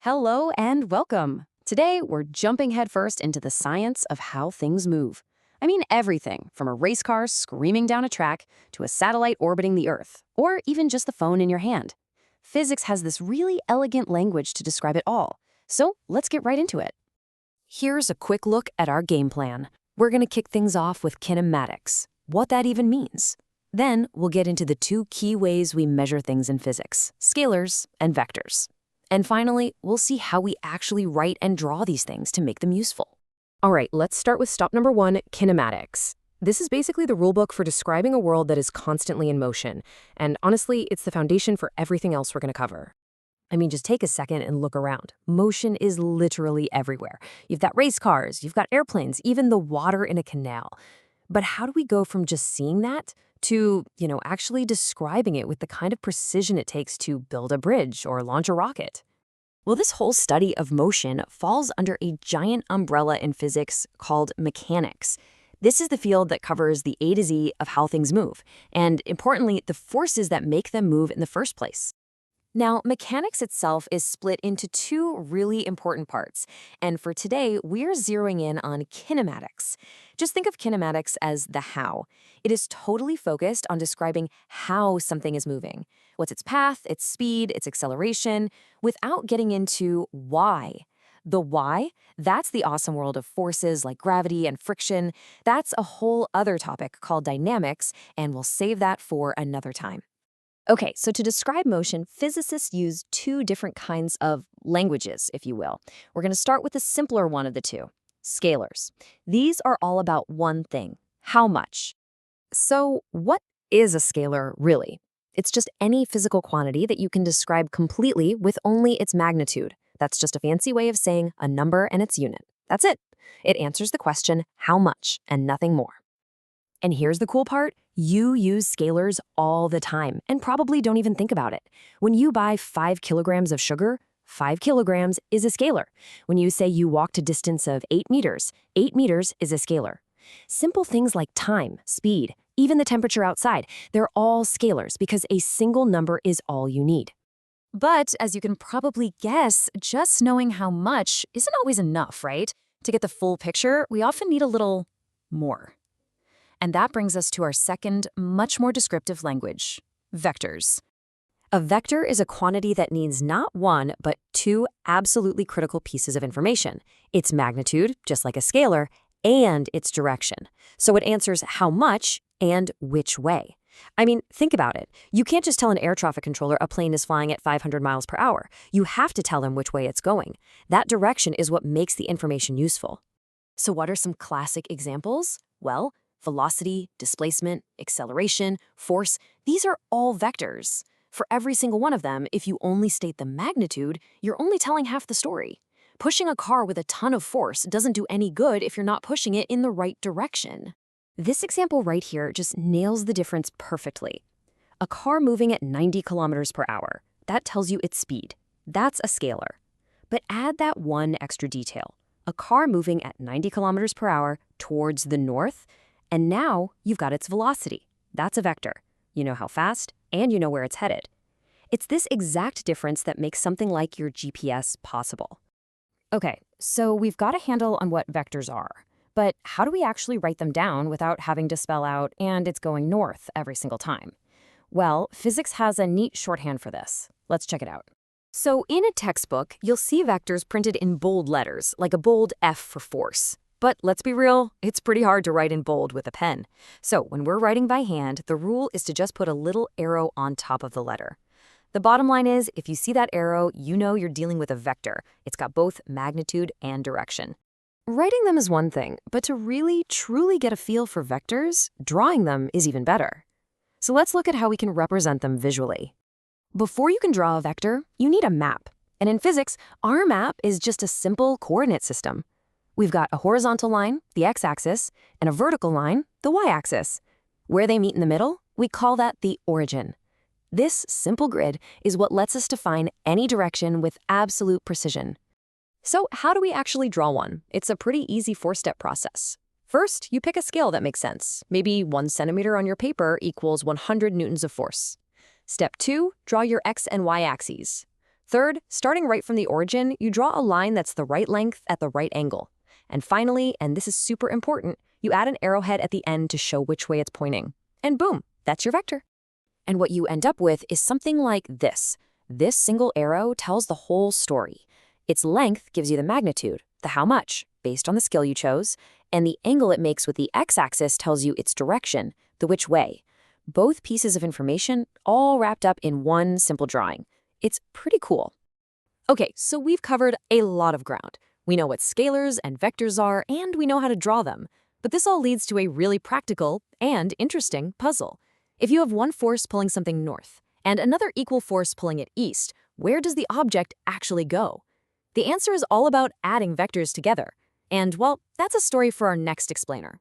Hello and welcome. Today, we're jumping headfirst into the science of how things move. I mean, everything from a race car screaming down a track to a satellite orbiting the Earth, or even just the phone in your hand. Physics has this really elegant language to describe it all. So let's get right into it. Here's a quick look at our game plan. We're going to kick things off with kinematics, what that even means. Then we'll get into the two key ways we measure things in physics, scalars and vectors. And finally, we'll see how we actually write and draw these things to make them useful. All right, let's start with stop number 1, kinematics. This is basically the rulebook for describing a world that is constantly in motion. And honestly, it's the foundation for everything else we're going to cover. I mean, just take a second and look around. Motion is literally everywhere. You've got race cars, you've got airplanes, even the water in a canal. But how do we go from just seeing that to, actually describing it with the kind of precision it takes to build a bridge or launch a rocket? Well, this whole study of motion falls under a giant umbrella in physics called mechanics. This is the field that covers the A to Z of how things move, and importantly, the forces that make them move in the first place. Now, mechanics itself is split into two really important parts, and for today, we're zeroing in on kinematics. Just think of kinematics as the how. It is totally focused on describing how something is moving. What's its path, its speed, its acceleration, without getting into why. The why, that's the awesome world of forces like gravity and friction. That's a whole other topic called dynamics, and we'll save that for another time. Okay, so to describe motion, physicists use two different kinds of languages, if you will. We're going to start with the simpler one of the two, scalars. These are all about one thing, how much. So what is a scalar, really? It's just any physical quantity that you can describe completely with only its magnitude. That's just a fancy way of saying a number and its unit. That's it. It answers the question, how much, and nothing more. And here's the cool part. You use scalars all the time and probably don't even think about it. When you buy 5 kilograms of sugar, 5 kilograms is a scalar. When you say you walked a distance of 8 meters is a scalar. Simple things like time, speed, even the temperature outside, they're all scalars because a single number is all you need. But as you can probably guess, just knowing how much isn't always enough, right? To get the full picture, we often need a little more. And that brings us to our second, much more descriptive language, vectors. A vector is a quantity that needs not one, but two absolutely critical pieces of information. Its magnitude, just like a scalar, and its direction. So it answers how much and which way. I mean, think about it. You can't just tell an air traffic controller a plane is flying at 500 miles per hour. You have to tell him which way it's going. That direction is what makes the information useful. So what are some classic examples? Well, velocity, displacement, acceleration, force, these are all vectors. For every single one of them, if you only state the magnitude, you're only telling half the story. Pushing a car with a ton of force doesn't do any good if you're not pushing it in the right direction. This example right here just nails the difference perfectly. A car moving at 90 kilometers per hour, that tells you its speed. That's a scalar. But add that one extra detail. A car moving at 90 kilometers per hour towards the north, and now you've got its velocity. That's a vector. You know how fast, and you know where it's headed. It's this exact difference that makes something like your GPS possible. Okay, so we've got a handle on what vectors are, but how do we actually write them down without having to spell out, and it's going north every single time? Well, physics has a neat shorthand for this. Let's check it out. So in a textbook, you'll see vectors printed in bold letters, like a bold F for force. But let's be real, it's pretty hard to write in bold with a pen. So when we're writing by hand, the rule is to just put a little arrow on top of the letter. The bottom line is, if you see that arrow, you know you're dealing with a vector. It's got both magnitude and direction. Writing them is one thing, but to really, truly get a feel for vectors, drawing them is even better. So let's look at how we can represent them visually. Before you can draw a vector, you need a map. And in physics, our map is just a simple coordinate system. We've got a horizontal line, the x-axis, and a vertical line, the y-axis. Where they meet in the middle, we call that the origin. This simple grid is what lets us define any direction with absolute precision. So how do we actually draw one? It's a pretty easy 4-step process. First, you pick a scale that makes sense. Maybe 1 centimeter on your paper equals 100 newtons of force. Step 2, draw your x and y axes. Third, starting right from the origin, you draw a line that's the right length at the right angle. And finally, and this is super important, you add an arrowhead at the end to show which way it's pointing. And boom, that's your vector. And what you end up with is something like this. This single arrow tells the whole story. Its length gives you the magnitude, the how much, based on the skill you chose, and the angle it makes with the x-axis tells you its direction, the which way. Both pieces of information all wrapped up in one simple drawing. It's pretty cool. Okay, so we've covered a lot of ground. We know what scalars and vectors are, and we know how to draw them. But this all leads to a really practical and interesting puzzle. If you have one force pulling something north and another equal force pulling it east, where does the object actually go? The answer is all about adding vectors together. And, well, that's a story for our next explainer.